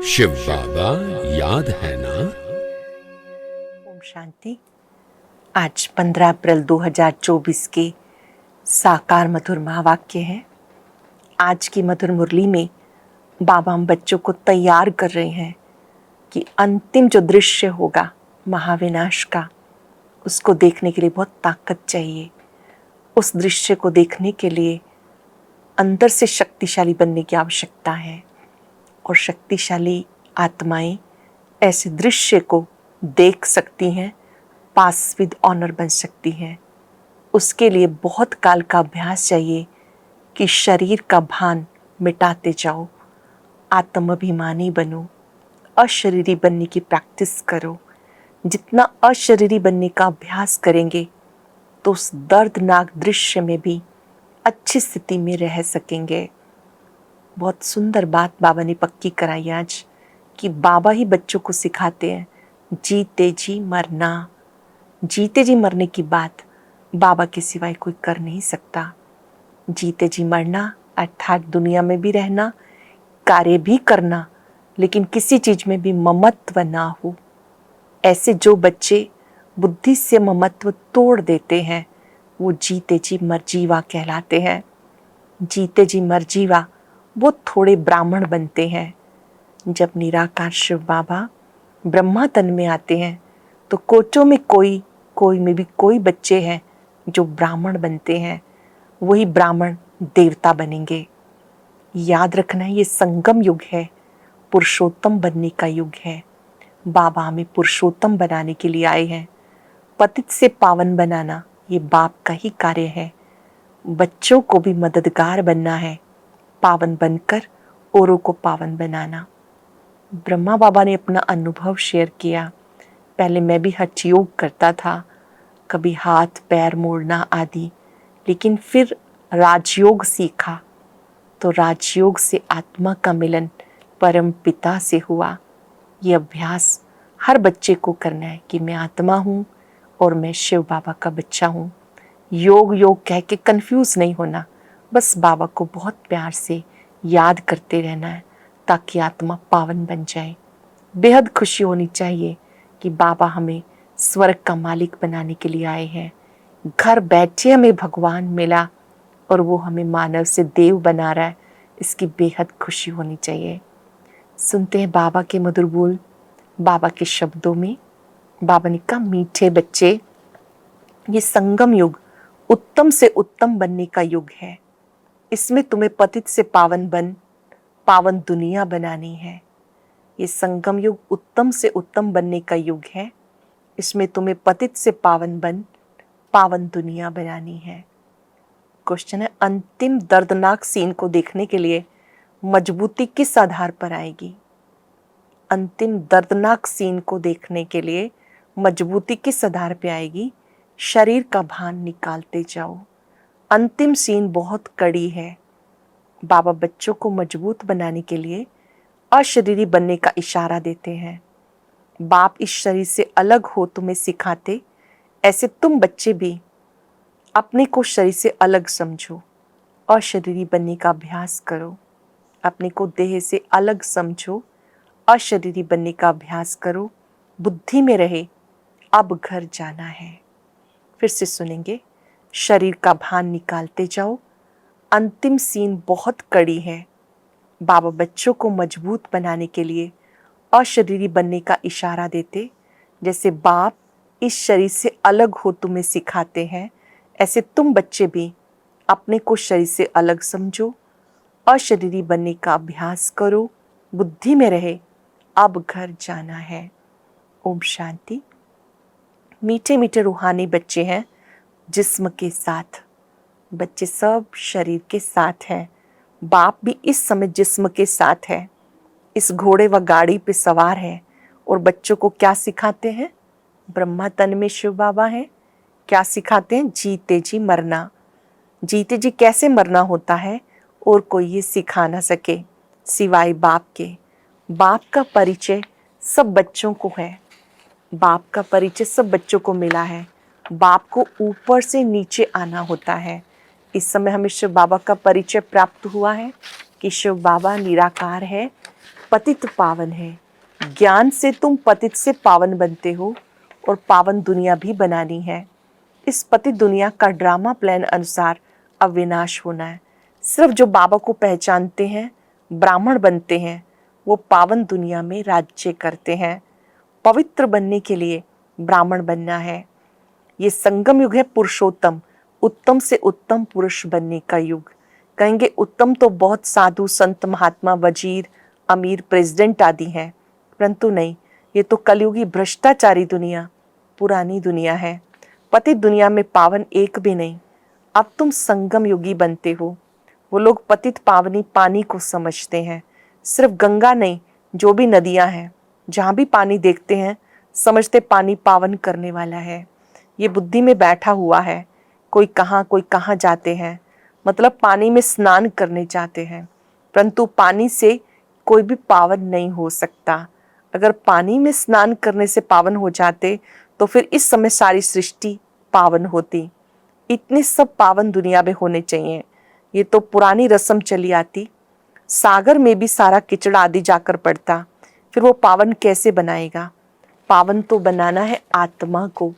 शिव बाबा याद है ना। ओम शांति। आज 15 अप्रैल 2024 के साकार मधुर महावाक्य हैं। आज की मधुर मुरली में बाबा हम बच्चों को तैयार कर रहे हैं कि अंतिम जो दृश्य होगा महाविनाश का, उसको देखने के लिए बहुत ताकत चाहिए। उस दृश्य को देखने के लिए अंदर से शक्तिशाली बनने की आवश्यकता है, और शक्तिशाली आत्माएं ऐसे दृश्य को देख सकती हैं, पास विद ऑनर बन सकती हैं। उसके लिए बहुत काल का अभ्यास चाहिए कि शरीर का भान मिटाते जाओ, आत्माभिमानी बनो, अशरीरी बनने की प्रैक्टिस करो। जितना अशरीरी बनने का अभ्यास करेंगे तो उस दर्दनाक दृश्य में भी अच्छी स्थिति में रह सकेंगे। बहुत सुंदर बात बाबा ने पक्की कराई आज कि बाबा ही बच्चों को सिखाते हैं जीते जी मरना। जीते जी मरने की बात बाबा के सिवाय कोई कर नहीं सकता। जीते जी मरना अर्थात दुनिया में भी रहना, कार्य भी करना, लेकिन किसी चीज में भी ममत्व ना हो। ऐसे जो बच्चे बुद्धि से ममत्व तोड़ देते हैं वो जीते जी मर जीवा कहलाते हैं। जीते जी मर जीवा वो थोड़े ब्राह्मण बनते हैं। जब निराकार शिव बाबा ब्रह्मा तन में आते हैं तो कोचों में कोई में भी कोई बच्चे हैं जो ब्राह्मण बनते हैं, वही ब्राह्मण देवता बनेंगे। याद रखना ये संगम युग है, पुरुषोत्तम बनने का युग है। बाबा हमें पुरुषोत्तम बनाने के लिए आए हैं। पतित से पावन बनाना ये बाप का ही कार्य है। बच्चों को भी मददगार बनना है, पावन बनकर औरों को पावन बनाना। ब्रह्मा बाबा ने अपना अनुभव शेयर किया। पहले मैं भी हठ योग करता था, कभी हाथ पैर मोड़ना आदि, लेकिन फिर राजयोग सीखा तो राजयोग से आत्मा का मिलन परम पिता से हुआ। ये अभ्यास हर बच्चे को करना है कि मैं आत्मा हूँ और मैं शिव बाबा का बच्चा हूँ। योग योग कह के कंफ्यूज नहीं होना, बस बाबा को बहुत प्यार से याद करते रहना है ताकि आत्मा पावन बन जाए। बेहद खुशी होनी चाहिए कि बाबा हमें स्वर्ग का मालिक बनाने के लिए आए हैं। घर बैठे हमें भगवान मिला और वो हमें मानव से देव बना रहा है, इसकी बेहद खुशी होनी चाहिए। सुनते हैं बाबा के मधुर बोल, बाबा के शब्दों में। बाबा ने कहा, मीठे बच्चे, ये संगम युग उत्तम से उत्तम बनने का युग है। इसमें तुम्हें पतित से पावन बन पावन दुनिया बनानी है। ये संगम युग उत्तम से उत्तम बनने का युग है। इसमें तुम्हें पतित से पावन बन पावन दुनिया बनानी है। क्वेश्चन है, अंतिम दर्दनाक सीन को देखने के लिए मजबूती किस आधार पर आएगी? अंतिम दर्दनाक सीन को देखने के लिए मजबूती किस आधार पर आएगी? शरीर का भान निकालते जाओ। अंतिम सीन बहुत कड़ी है। बाबा बच्चों को मजबूत बनाने के लिए अशरीरी बनने का इशारा देते हैं। बाप इस शरीर से अलग हो तुम्हें सिखाते, ऐसे तुम बच्चे भी अपने को शरीर से अलग समझो, अशरीरी बनने का अभ्यास करो। अपने को देह से अलग समझो, अशरीरी बनने का अभ्यास करो। बुद्धि में रहे, अब घर जाना है। फिर से सुनेंगे, शरीर का भान निकालते जाओ। अंतिम सीन बहुत कड़ी है। बाबा बच्चों को मजबूत बनाने के लिए अशरीरी बनने का इशारा देते, जैसे बाप इस शरीर से अलग हो तुम्हें सिखाते हैं, ऐसे तुम बच्चे भी अपने को शरीर से अलग समझो, अशरीरी बनने का अभ्यास करो। बुद्धि में रहे, अब घर जाना है। ओम शांति। मीठे मीठे रूहानी बच्चे हैं जिस्म के साथ। बच्चे सब शरीर के साथ हैं। बाप भी इस समय जिस्म के साथ है, इस घोड़े व गाड़ी पे सवार है। और बच्चों को क्या सिखाते हैं? ब्रह्मा तन में शिव बाबा हैं। क्या सिखाते हैं? जीते जी मरना। जीते जी कैसे मरना होता है और कोई ये सिखा ना सके सिवाय बाप के। बाप का परिचय सब बच्चों को है। बाप का परिचय सब बच्चों को मिला है। बाप को ऊपर से नीचे आना होता है। इस समय हमें शिव बाबा का परिचय प्राप्त हुआ है कि शिव बाबा निराकार है, पतित पावन है। ज्ञान से तुम पतित से पावन बनते हो और पावन दुनिया भी बनानी है। इस पतित दुनिया का ड्रामा प्लान अनुसार अब विनाश होना है। सिर्फ जो बाबा को पहचानते हैं, ब्राह्मण बनते हैं, वो पावन दुनिया में राज्य करते हैं। पवित्र बनने के लिए ब्राह्मण बनना है। ये संगम युग है पुरुषोत्तम, उत्तम से उत्तम पुरुष बनने का युग। कहेंगे उत्तम तो बहुत साधु संत महात्मा वजीर अमीर प्रेसिडेंट आदि हैं, परंतु नहीं, ये तो कलयुगी भ्रष्टाचारी दुनिया, पुरानी दुनिया है। पतित दुनिया में पावन एक भी नहीं। अब तुम संगम युगी बनते हो। वो लोग पतित पावनी पानी को समझते हैं। सिर्फ गंगा नहीं, जो भी नदियां हैं, जहां भी पानी देखते हैं समझते पानी पावन करने वाला है। ये बुद्धि में बैठा हुआ है। कोई कहाँ जाते हैं, मतलब पानी में स्नान करने जाते हैं, परंतु पानी से कोई भी पावन नहीं हो सकता। अगर पानी में स्नान करने से पावन हो जाते तो फिर इस समय सारी सृष्टि पावन होती। इतनी सब पावन दुनिया में होने चाहिए। ये तो पुरानी रस्म चली आती। सागर में भी सारा किचड़ आदि जाकर पड़ता, फिर वो पावन कैसे बनाएगा? पावन तो बनाना है आत्मा को,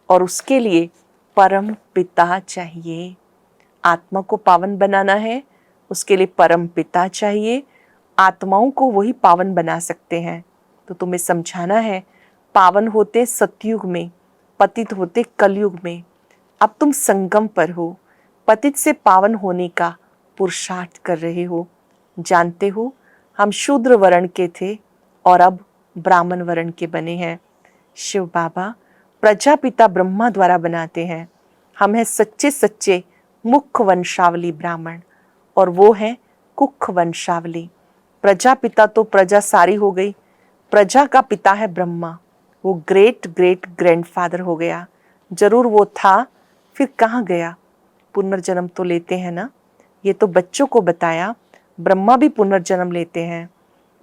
और उसके लिए परम पिता चाहिए। आत्मा को पावन बनाना है, उसके लिए परम पिता चाहिए। आत्माओं को वही पावन बना सकते हैं। तो तुम्हें समझाना है, पावन होते सतयुग में, पतित होते कलयुग में। अब तुम संगम पर हो, पतित से पावन होने का पुरुषार्थ कर रहे हो। जानते हो, हम शूद्र वर्ण के थे और अब ब्राह्मण वर्ण के बने हैं। शिव बाबा प्रजापिता ब्रह्मा द्वारा बनाते हैं। हम हैं सच्चे सच्चे मुख्य वंशावली ब्राह्मण, और वो है कुख वंशावली। प्रजापिता तो प्रजा सारी हो गई, प्रजा का पिता है ब्रह्मा। वो ग्रेट ग्रेट ग्रैंडफादर हो गया। जरूर वो था, फिर कहाँ गया? पुनर्जन्म तो लेते हैं ना। ये तो बच्चों को बताया, ब्रह्मा भी पुनर्जन्म लेते हैं।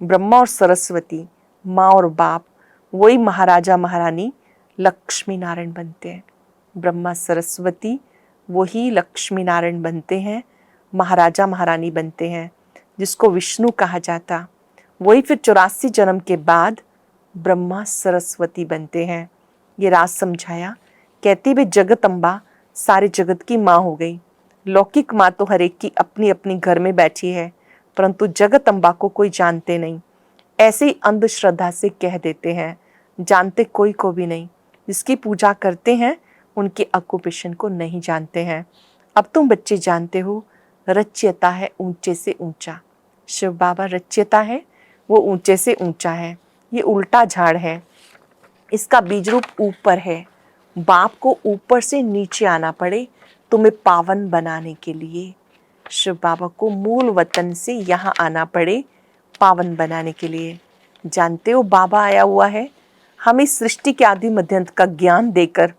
ब्रह्मा और सरस्वती, माँ और बाप, वही महाराजा महारानी लक्ष्मी नारायण बनते हैं। ब्रह्मा सरस्वती वही लक्ष्मी नारायण बनते हैं, महाराजा महारानी बनते हैं, जिसको विष्णु कहा जाता। वही फिर 84 जन्म के बाद ब्रह्मा सरस्वती बनते हैं। ये राज समझाया। कहती भी जगदम्बा सारे जगत की माँ हो गई। लौकिक माँ तो हर एक की अपनी अपनी घर में बैठी है, परंतु जगदम्बा को कोई जानते नहीं। ऐसे ही अंधश्रद्धा से कह देते हैं, जानते कोई को भी नहीं। जिसकी पूजा करते हैं उनके ऑक्यूपेशन को नहीं जानते हैं। अब तुम बच्चे जानते हो, रच्यता है ऊंचे से ऊंचा। शिव बाबा रच्यता है, वो ऊंचे से ऊंचा है। ये उल्टा झाड़ है, इसका बीज रूप ऊपर है। बाप को ऊपर से नीचे आना पड़े तुम्हें पावन बनाने के लिए। शिव बाबा को मूल वतन से यहाँ आना पड़े पावन बनाने के लिए। जानते हो, बाबा आया हुआ है हमें सृष्टि के आदि मध्यंत का ज्ञान देकर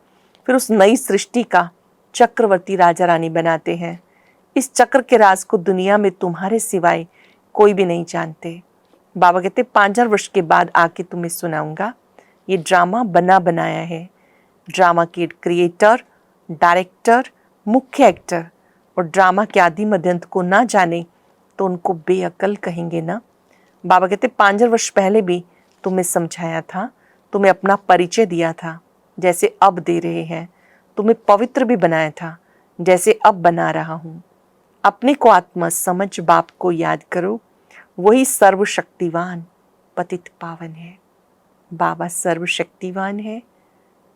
फिर उस नई सृष्टि का चक्रवर्ती राजा रानी बनाते हैं। इस चक्र के राज को दुनिया में तुम्हारे सिवाय कोई भी नहीं जानते। बाबा कहते 5000 वर्ष के बाद आके तुम्हें सुनाऊंगा। ये ड्रामा बना बनाया है। ड्रामा के क्रिएटर, डायरेक्टर, मुख्य एक्टर और ड्रामा के आदि मध्यंत को ना जाने तो उनको बेअकल कहेंगे ना। बाबा कहते 5000 वर्ष पहले भी तुम्हें समझाया था, तुम्हें अपना परिचय दिया था जैसे अब दे रहे हैं। तुम्हें पवित्र भी बनाया था जैसे अब बना रहा हूँ। अपने को आत्मा समझ बाप को याद करो, वही सर्वशक्तिवान पतित पावन है। बाबा सर्वशक्तिवान है,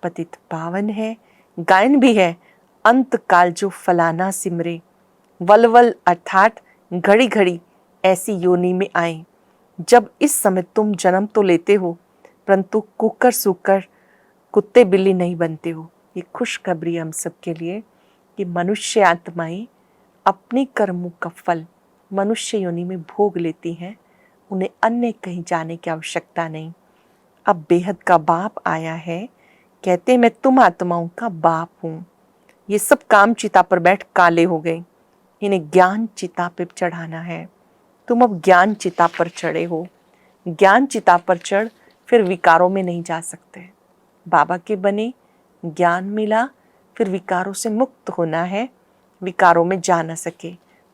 पतित पावन है। गायन भी है, अंत काल जो फलाना सिमरे, वलवल अर्थात घड़ी घड़ी ऐसी योनि में आए। जब इस समय तुम जन्म तो लेते हो, परंतु कुकर सुकर कुत्ते बिल्ली नहीं बनते हो। ये खुशखबरी हम सबके लिए कि मनुष्य आत्माएं अपने कर्मों का फल मनुष्य योनि में भोग लेती हैं। उन्हें अन्य कहीं जाने की आवश्यकता नहीं। अब बेहद का बाप आया है, कहते मैं तुम आत्माओं का बाप हूँ। ये सब काम चिता पर बैठ काले हो गए, इन्हें ज्ञान चिता पे चढ़ाना है। तुम अब ज्ञान चिता पर चढ़े हो। ज्ञान चिता पर चढ़ फिर विकारों में नहीं जा सकते। बाबा के बने, ज्ञान मिला, फिर विकारों से मुक्त होना है। विकारों में जा न सके।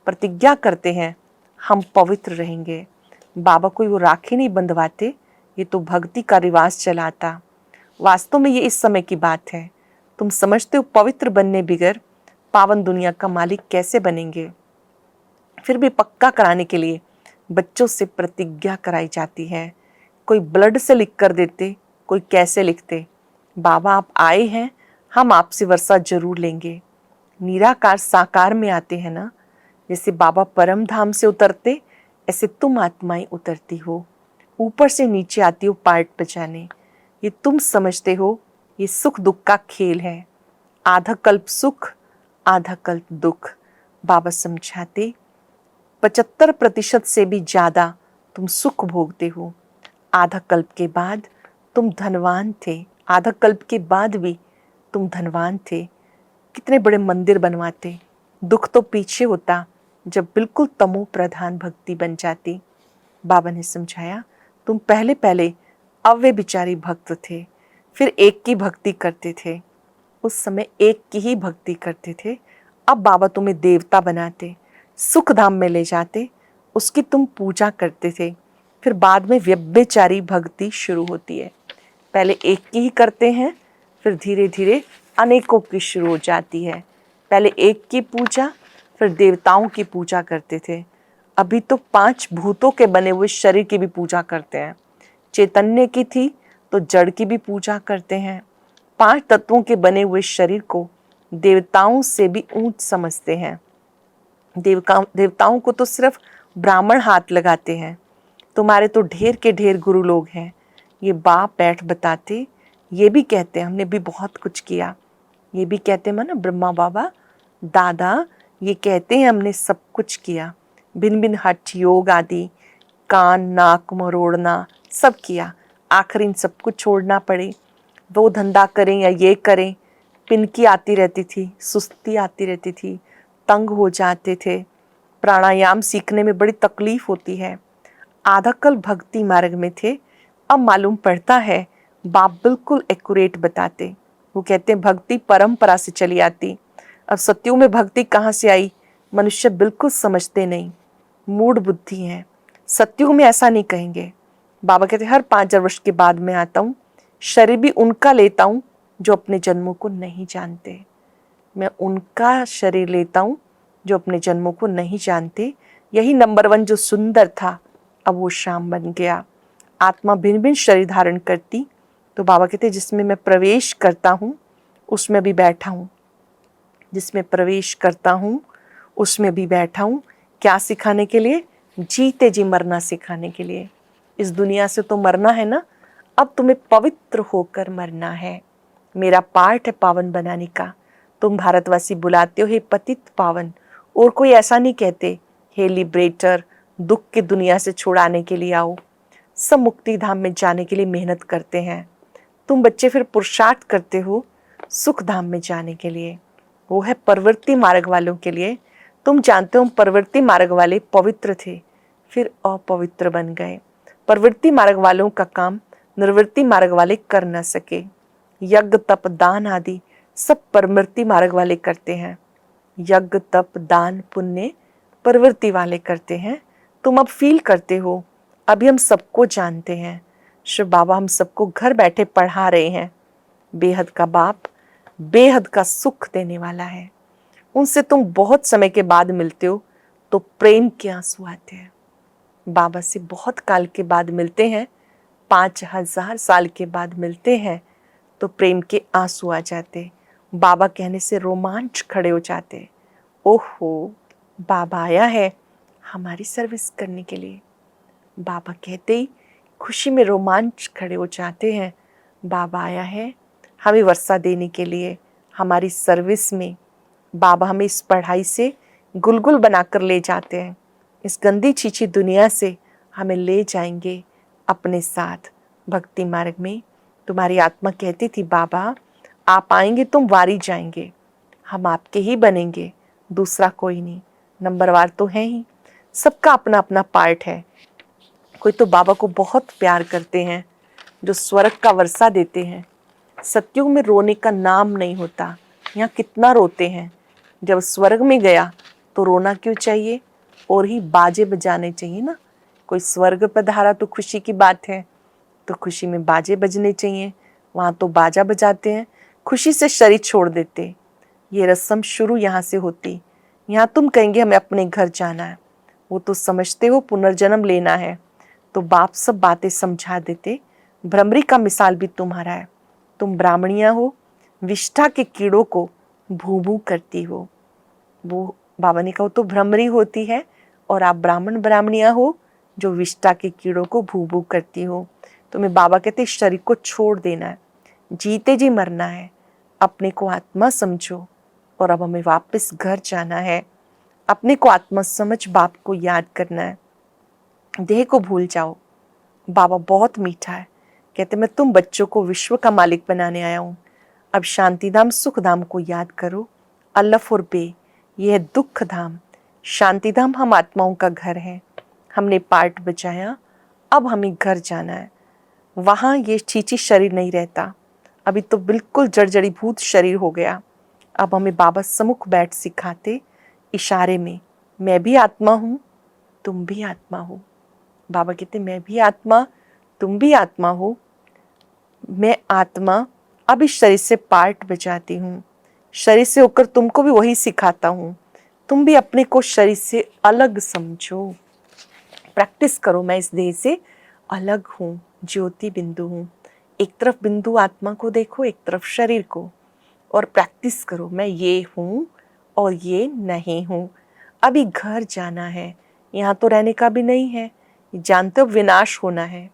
प्रतिज्ञा करते हैं हम पवित्र रहेंगे, बाबा कोई वो राखी नहीं बंधवाते, ये तो भक्ति का रिवाज चलाता। वास्तव में ये इस समय की बात है। तुम समझते हो पवित्र बनने बिगर पावन दुनिया का मालिक कैसे बनेंगे। फिर भी पक्का कराने के लिए बच्चों से प्रतिज्ञा कराई जाती है। कोई ब्लड से लिख कर देते, कोई कैसे लिखते। बाबा आप आए हैं, हम आपसे वर्षा जरूर लेंगे। निराकार साकार में आते हैं ना। जैसे बाबा परम धाम से उतरते, ऐसे तुम आत्माएं उतरती हो, ऊपर से नीचे आती हो पार्ट बजाने। ये तुम समझते हो, ये सुख दुख का खेल है। आधा कल्प सुख, आधा कल्प दुख। बाबा समझाते 75% से भी ज्यादा तुम सुख भोगते हो। आधा कल्प के बाद तुम धनवान थे, आधा कल्प के बाद भी तुम धनवान थे। कितने बड़े मंदिर बनवाते। दुख तो पीछे होता जब बिल्कुल तमो प्रधान भक्ति बन जाती। बाबा ने समझाया तुम पहले पहले अव्यभिचारी भक्त थे, फिर एक की भक्ति करते थे। उस समय एक की ही भक्ति करते थे। अब बाबा तुम्हें देवता बनाते, सुख धाम में ले जाते, उसकी तुम पूजा करते थे। फिर बाद में व्यभिचारी भक्ति शुरू होती है। पहले एक की ही करते हैं, फिर धीरे धीरे अनेकों की शुरू हो जाती है। पहले एक की पूजा, फिर देवताओं की पूजा करते थे। अभी तो 5 भूतों के बने हुए शरीर की भी पूजा करते हैं। चैतन्य की थी तो जड़ की भी पूजा करते हैं। 5 तत्वों के बने हुए शरीर को देवताओं से भी ऊंच समझते हैं। देवताओं को तो सिर्फ ब्राह्मण हाथ लगाते हैं। तुम्हारे तो ढेर के ढेर गुरु लोग हैं। ये बाप बैठ बताते, ये भी कहते हैं हमने भी बहुत कुछ किया। ये भी कहते हैं ना ब्रह्मा बाबा दादा, ये कहते हैं हमने सब कुछ किया। भिन्न भिन्न हठ योग आदि, कान नाक मरोड़ना सब किया। आखिर इन सबको छोड़ना पड़े। वो धंधा करें या ये करें। पिनकी आती रहती थी, सुस्ती आती रहती थी, तंग हो जाते थे। प्राणायाम सीखने में बड़ी तकलीफ होती है। आधा कल भक्ति मार्ग में थे, अब मालूम पड़ता है बाप बिल्कुल एक्यूरेट बताते। वो कहते हैं भक्ति परंपरा से चली आती। अब सत्युग में भक्ति कहाँ से आई, मनुष्य बिल्कुल समझते नहीं, मूढ़ बुद्धि है। सत्युग में ऐसा नहीं कहेंगे। बाबा कहते हर 5,000 वर्ष के बाद मैं आता हूँ, शरीर भी उनका लेता हूँ जो अपने जन्मों को नहीं जानते। मैं उनका शरीर लेता हूँ जो अपने जन्मों को नहीं जानते। यही नंबर 1 जो सुंदर था, अब वो शाम बन गया। आत्मा भिन्न भिन्न शरीर धारण करती। तो बाबा कहते जिसमें मैं प्रवेश करता हूँ उसमें भी बैठा हूँ, जिसमें प्रवेश करता हूँ उसमें भी बैठा हूँ। क्या सिखाने के लिए? जीते जी मरना सिखाने के लिए। इस दुनिया से तो मरना है ना, अब तुम्हें पवित्र होकर मरना है। मेरा पार्ट है पावन बनाने का। तुम भारतवासी बुलाते हो हे पतित पावन, और कोई ऐसा नहीं कहते हे लिबरेटर, दुख की दुनिया से छुड़ाने के लिए आओ। सब मुक्ति धाम में जाने के लिए मेहनत करते हैं। तुम बच्चे फिर पुरुषार्थ करते हो सुख धाम में जाने के लिए। वो है प्रवृत्ति मार्ग वालों के लिए। तुम जानते हो प्रवृत्ति मार्ग वाले पवित्र थे, फिर अपवित्र बन गए। प्रवृत्ति मार्ग वालों का काम निर्वृत्ति मार्ग वाले कर न सके। यज्ञ तप दान आदि सब प्रवृत्ति मार्ग वाले करते हैं। यज्ञ तप दान पुण्य प्रवृत्ति वाले करते हैं। तुम अब फील करते हो, अभी हम सबको जानते हैं। शिव बाबा हम सबको घर बैठे पढ़ा रहे हैं। बेहद का बाप बेहद का सुख देने वाला है। उनसे तुम बहुत समय के बाद मिलते हो तो प्रेम के आंसू आते हैं। बाबा से बहुत काल के बाद मिलते हैं, 5,000 साल के बाद मिलते हैं तो प्रेम के आंसू आ जाते। बाबा कहने से रोमांच खड़े हो जाते। ओहो, बाबा आया है हमारी सर्विस करने के लिए। बाबा कहते ही खुशी में रोमांच खड़े हो जाते हैं। बाबा आया है हमें वर्षा देने के लिए, हमारी सर्विस में। बाबा हमें इस पढ़ाई से गुलगुल बनाकर ले जाते हैं। इस गंदी चीची दुनिया से हमें ले जाएंगे अपने साथ भक्ति मार्ग में। तुम्हारी आत्मा कहती थी बाबा आप आएंगे तुम वारी जाएंगे, हम आपके ही बनेंगे, दूसरा कोई नहीं। नंबरवार तो है ही, सबका अपना अपना पार्ट है। कोई तो बाबा को बहुत प्यार करते हैं, जो स्वर्ग का वर्षा देते हैं। सत्युग में रोने का नाम नहीं होता। यहाँ कितना रोते हैं। जब स्वर्ग में गया तो रोना क्यों चाहिए, और ही बाजे बजाने चाहिए ना। कोई स्वर्ग पधारा तो खुशी की बात है, तो खुशी में बाजे बजने चाहिए, वहाँ तो बाजा बजाते हैं, खुशी से शरीर छोड़ देते। ये रस्म शुरू यहाँ से होती। यहाँ तुम कहेंगे हमें अपने घर जाना है, वो तो समझते हो पुनर्जन्म लेना है, तो बाप सब बातें समझा देते। भ्रमरी का मिसाल भी तुम्हारा है, तुम ब्राह्मणियाँ हो, विष्ठा के कीड़ों को भू भू करती हो। वो बाबा ने कहा तो भ्रमरी होती है और आप ब्राह्मण ब्राह्मणियाँ हो जो विष्ठा के कीड़ों को भू भू करती हो। तुम्हें बाबा कहते शरीर को छोड़ देना है, जीते जी मरना है, अपने को आत्मा समझो और अब हमें वापस घर जाना है। अपने को आत्मा समझ बाप को याद करना है, देह को भूल जाओ। बाबा बहुत मीठा है, कहते मैं तुम बच्चों को विश्व का मालिक बनाने आया हूँ। अब शांतिधाम सुखधाम को याद करो। अल्लफ और बे ये है दुख धाम, शांतिधाम हम आत्माओं का घर है। हमने पार्ट बजाया, अब हमें घर जाना है। वहाँ ये चीची शरीर नहीं रहता, अभी तो बिल्कुल जड़जड़ीभूत शरीर हो गया। अब हमें बाबा सम्मुख बैठ सिखाते इशारे में, मैं भी आत्मा हूँ, तुम भी आत्मा हो। बाबा कहते मैं भी आत्मा, तुम भी आत्मा हो। मैं आत्मा अब इस शरीर से पार्ट बजाती हूँ, शरीर से होकर तुमको भी वही सिखाता हूँ। तुम भी अपने को शरीर से अलग समझो, प्रैक्टिस करो। मैं इस देह से अलग हूँ, ज्योति बिंदु हूँ। एक तरफ बिंदु आत्मा को देखो, एक तरफ शरीर को, और प्रैक्टिस करो मैं ये हूँ और ये नहीं हूँ। अभी घर जाना है, यहाँ तो रहने का भी नहीं है। जानते हो विनाश होना है।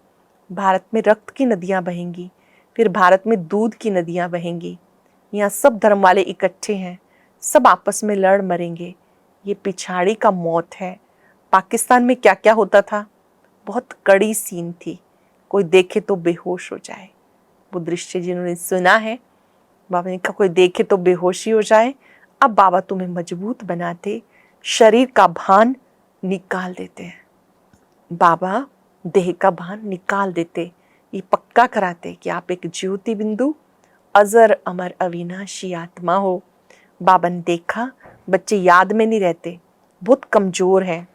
भारत में रक्त की नदियाँ बहेंगी, फिर भारत में दूध की नदियाँ बहेंगी। यहाँ सब धर्म वाले इकट्ठे हैं, सब आपस में लड़ मरेंगे। ये पिछाड़ी का मौत है। पाकिस्तान में क्या क्या होता था, बहुत कड़ी सीन थी, कोई देखे तो बेहोश हो जाए। वो दृश्य जिन्होंने सुना है, बाबा ने कहा कोई देखे तो बेहोशी हो जाए। अब बाबा तुम्हें मजबूत बनाते, शरीर का भान निकाल देते हैं। बाबा देह का भान निकाल देते, ये पक्का कराते कि आप एक ज्योति बिंदु अजर अमर अविनाशी आत्मा हो। बाबा ने देखा बच्चे याद में नहीं रहते, बहुत कमजोर हैं,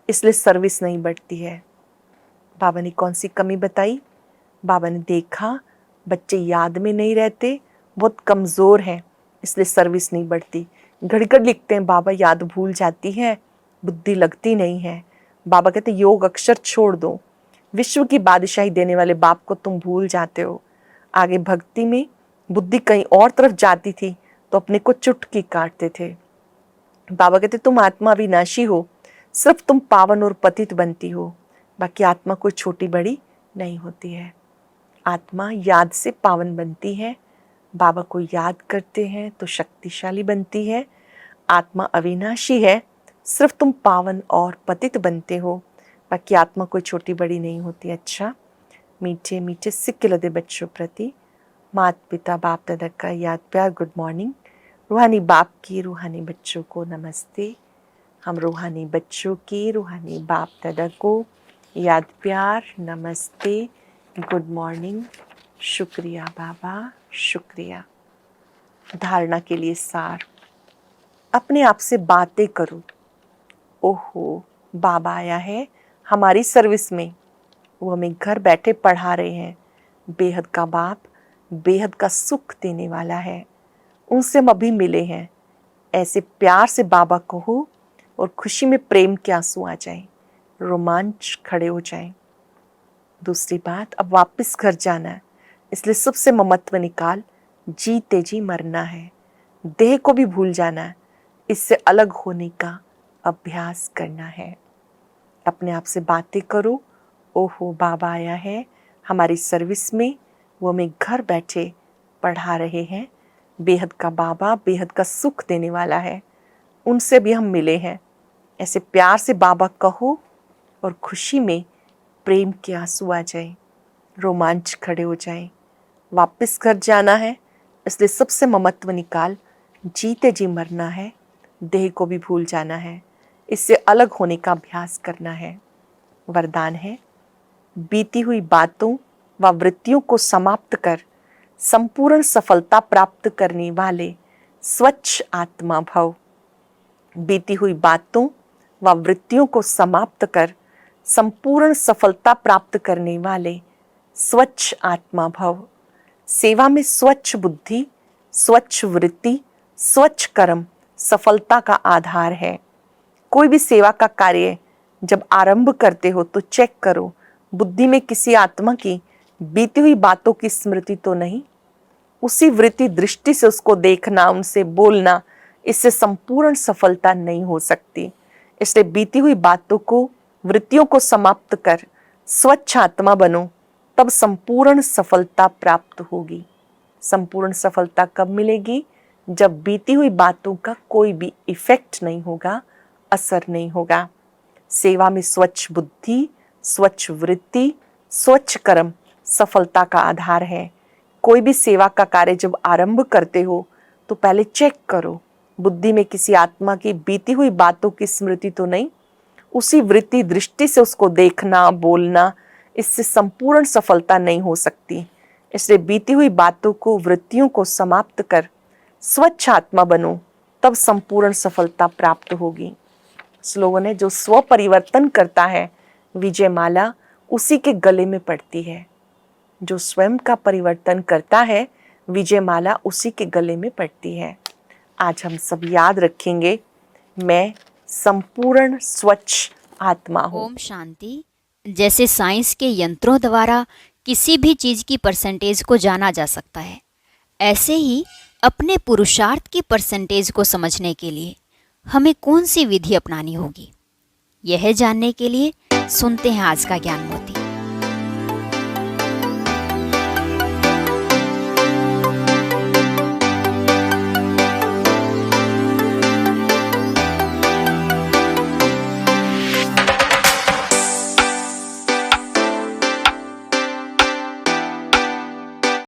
इसलिए सर्विस नहीं बढ़ती है। बाबा ने कौन सी कमी बताई? बाबा ने देखा बच्चे याद में नहीं रहते, बहुत कमज़ोर हैं, इसलिए सर्विस नहीं बढ़ती। घड़ी लिखते हैं बाबा याद भूल जाती है, बुद्धि लगती नहीं है। बाबा कहते योग अक्षर छोड़ दो, विश्व की बादशाही देने वाले बाप को तुम भूल जाते हो। आगे भक्ति में बुद्धि कहीं और तरफ जाती थी तो अपने को चुटकी काटते थे। बाबा कहते तुम आत्मा अविनाशी हो, सिर्फ तुम पावन और पतित बनती हो, बाकी आत्मा कोई छोटी बड़ी नहीं होती है। आत्मा याद से पावन बनती है, बाबा को याद करते हैं तो शक्तिशाली बनती है। आत्मा अविनाशी है, सिर्फ तुम पावन और पतित बनते हो, बाकी आत्मा कोई छोटी बड़ी नहीं होती। अच्छा, मीठे मीठे सिक्के लदे बच्चों प्रति माता पिता बाप दादा का याद प्यार गुड मॉर्निंग। रूहानी बाप की रूहानी बच्चों को नमस्ते। हम रूहानी बच्चों की रूहानी बाप दादा को याद प्यार नमस्ते गुड मॉर्निंग। शुक्रिया बाबा, शुक्रिया। धारणा के लिए सार, अपने आप से बातें करो। ओहो, बाबा आया है हमारी सर्विस में, वो हमें घर बैठे पढ़ा रहे हैं। बेहद का बाप बेहद का सुख देने वाला है, उनसे हम अभी मिले हैं। ऐसे प्यार से बाबा कहो और खुशी में प्रेम के आंसू आ जाएं, रोमांच खड़े हो जाएं। दूसरी बात, अब वापस घर जाना है, इसलिए सबसे ममत्व निकाल, जीते जी मरना है, देह को भी भूल जाना है, इससे अलग होने का अभ्यास करना है। अपने आप से बातें करो। ओहो, बाबा आया है हमारी सर्विस में, वो हमें घर बैठे पढ़ा रहे हैं। बेहद का बाबा बेहद का सुख देने वाला है, उनसे भी हम मिले हैं। ऐसे प्यार से बाबा कहो और खुशी में प्रेम के आंसू आ जाए, रोमांच खड़े हो जाए। वापस घर जाना है, इसलिए सबसे ममत्व निकाल, जीते जी मरना है, देह को भी भूल जाना है, इससे अलग होने का अभ्यास करना है। वरदान है, बीती हुई बातों व वृत्तियों को समाप्त कर संपूर्ण सफलता प्राप्त करने वाले स्वच्छ आत्मा भव। बीती हुई बातों व वृत्तियों को समाप्त कर संपूर्ण सफलता प्राप्त करने वाले स्वच्छ आत्मा भव। सेवा में स्वच्छ बुद्धि, स्वच्छ वृत्ति, स्वच्छ कर्म सफलता का आधार है। कोई भी सेवा का कार्य जब आरंभ करते हो तो चेक करो, बुद्धि में किसी आत्मा की बीती हुई बातों की स्मृति तो नहीं। उसी वृत्ति दृष्टि से उसको देखना, उनसे बोलना, इससे संपूर्ण सफलता नहीं हो सकती। इसलिए बीती हुई बातों को, वृत्तियों को समाप्त कर स्वच्छ आत्मा बनो, तब संपूर्ण सफलता प्राप्त होगी। संपूर्ण सफलता कब मिलेगी? जब बीती हुई बातों का कोई भी इफेक्ट नहीं होगा, असर नहीं होगा। सेवा में स्वच्छ बुद्धि, स्वच्छ वृत्ति, स्वच्छ कर्म सफलता का आधार है। कोई भी सेवा का कार्य जब आरंभ करते हो तो पहले चेक करो, बुद्धि में किसी आत्मा की बीती हुई बातों की स्मृति तो नहीं। उसी वृत्ति दृष्टि से उसको देखना, बोलना, इससे संपूर्ण सफलता नहीं हो सकती। इसलिए बीती हुई बातों को, वृत्तियों को समाप्त कर स्वच्छ आत्मा बनो, तब संपूर्ण सफलता प्राप्त होगी। स्लोगन है, जो स्व परिवर्तन करता है विजय माला उसी के गले में पड़ती है। जो स्वयं का परिवर्तन करता है विजय माला उसी के गले में पड़ती है। आज हम सब याद रखेंगे, मैं संपूर्ण स्वच्छ आत्मा हूँ। ओम शांति। जैसे साइंस के यंत्रों द्वारा किसी भी चीज़ की परसेंटेज को जाना जा सकता है, ऐसे ही अपने पुरुषार्थ की परसेंटेज को समझने के लिए हमें कौन सी विधि अपनानी होगी, यह जानने के लिए सुनते हैं आज का ज्ञान मोती।